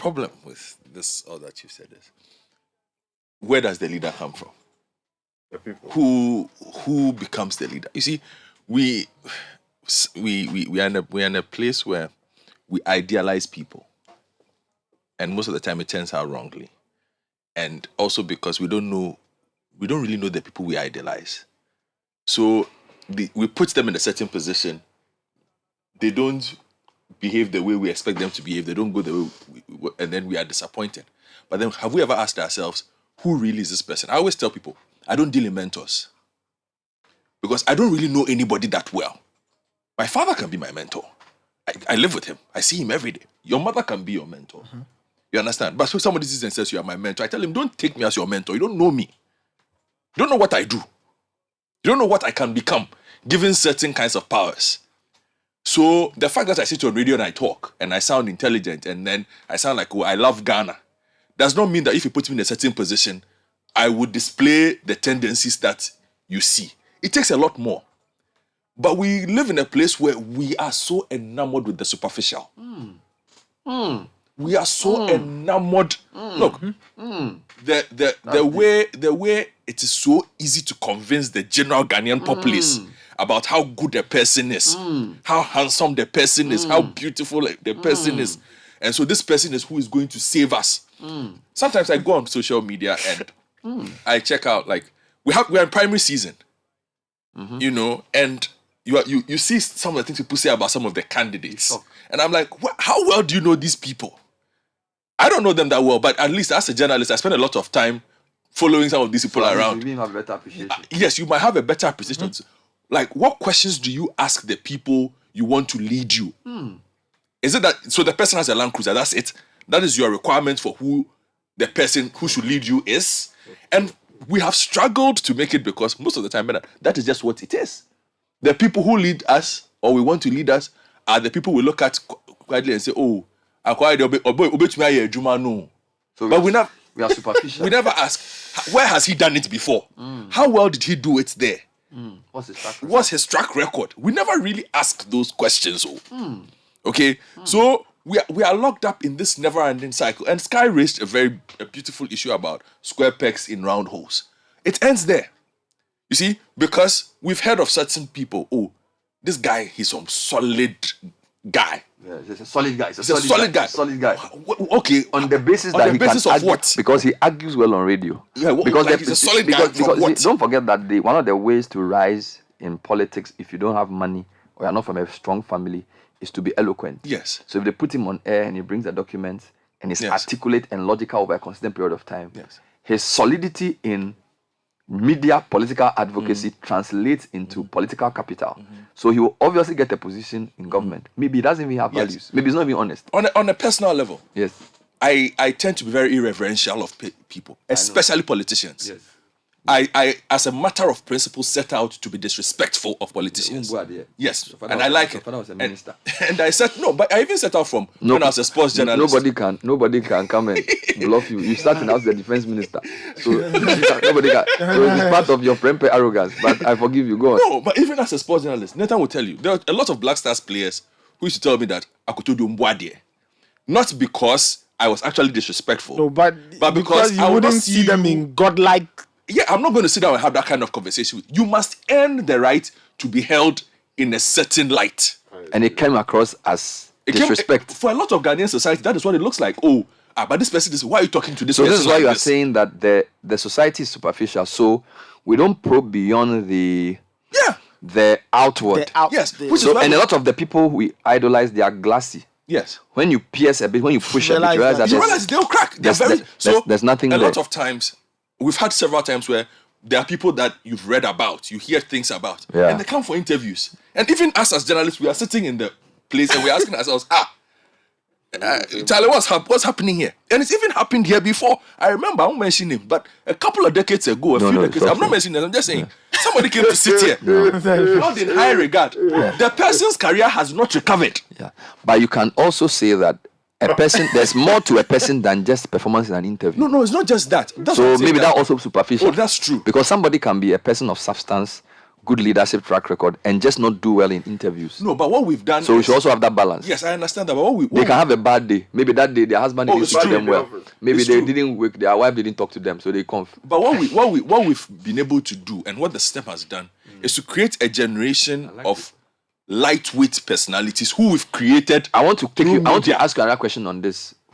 problem with this, all that you said is, where does the leader come from? The people. Who becomes the leader? You see, we are in a place where we idealize people, and most of the time it turns out wrongly, and also because we don't really know the people we idealize. So we put them in a certain position. They don't behave the way we expect them to behave. They don't go the way, and then we are disappointed. But then, have we ever asked ourselves, who really is this person? I always tell people, I don't deal in mentors because I don't really know anybody that well. My father can be my mentor. I live with him. I see him every day. Your mother can be your mentor. Mm-hmm. You understand? But so somebody says and says you are my mentor, I tell him, don't take me as your mentor. You don't know me. You don't know what I do. You don't know what I can become given certain kinds of powers. So the fact that I sit on radio and I talk and I sound intelligent and then I sound like, oh, I love Ghana, does not mean that if you put me in a certain position, I would display the tendencies that you see. It takes a lot more. But we live in a place where we are so enamored with the superficial. We are so enamored. Look, the way it is so easy to convince the general Ghanaian populace about how good a person is, how handsome the person is, how beautiful the person is. And so this person is who is going to save us. Sometimes I go on social media and I check out, like, we're in primary season, you know, and you see some of the things people say about some of the candidates. And I'm like, how well do you know these people? I don't know them that well, but at least as a journalist, I spend a lot of time following some of these people around. You have better appreciation. Yes, you might have a better appreciation. Like, what questions do you ask the people you want to lead you? Is it that, so the person has a Land Cruiser, that's it? That is your requirement for who the person who should lead you is? And we have struggled to make it because most of the time, that is just what it is. The people who lead us, or we want to lead us, are the people we look at quietly and say, oh, but we are superficial. We never ask, where has he done it before? How well did he do it there? What's his track record? We never really ask those questions. Okay? So we are locked up in this never-ending cycle. And Sky raised a beautiful issue about square pegs in round holes. It ends there. You see? Because we've heard of certain people, oh, this guy, he's some solid guy. Yeah, he's a solid guy. He's a solid guy. Solid guy. Okay. On the basis that he can argue, what? Because he argues well on radio. Yeah, because he's a solid guy. Because what? Don't forget that one of the ways to rise in politics, if you don't have money or you're not from a strong family, is to be eloquent. Yes. So if they put him on air and he brings the documents and is articulate and logical over a consistent period of time, his solidity in media political advocacy translates into political capital. So he will obviously get a position in government. Maybe he doesn't even have values. Maybe he's not even honest. On a personal level, yes, I tend to be very irreverential of people, especially politicians. Yes. I, as a matter of principle, set out to be disrespectful of politicians. Yes, and I like it. Was a minister. And I said no, but I even set out from when I was a sports journalist. Nobody can come and bluff you. You started as the defense minister, so nobody can. So it's part of your prempe arrogance. But I forgive you. Go on. No, but even as a sports journalist, Nathan will tell you there are a lot of Black Stars players who used to tell me that Akoto Boafo, not because I was actually disrespectful. No, but because you wouldn't see them in godlike. Yeah, I'm not going to sit down and have that kind of conversation with you. You must earn the right to be held in a certain light. And it came across as disrespect. For a lot of Ghanaian society, that is what it looks like. Oh, but this person is, why are you talking to this person? So this is why you are saying that the society is superficial. So we don't probe beyond the outward. And a lot of the people we idolize, they are glassy. Yes. When you pierce a bit, when you push a bit, you realize they'll crack. There's nothing there. A lot of times, we've had several times where there are people that you've read about, you hear things about, and they come for interviews. And even us as journalists, we are sitting in the place and we're asking ourselves, Charlie, what's happening here? And it's even happened here before. I remember, I won't mention him, but a couple of decades ago, decades, I'm not mentioning them, I'm just saying, somebody came to sit here, not in high regard. The person's career has not recovered. Yeah, but you can also say that a person, there's more to a person than just performance in an interview. No, it's not just that. So maybe that also superficial. Oh, that's true. Because somebody can be a person of substance, good leadership track record and just not do well in interviews. No, but what we've done. So we should also have that balance. Yes, I understand that. But they can have a bad day. Maybe that day their husband didn't treat them well. Maybe they didn't work. Their wife didn't talk to them, so they conf. But what we've been able to do, and what the system has done, is to create a generation of lightweight personalities who we've created. I want to ask you another question on this.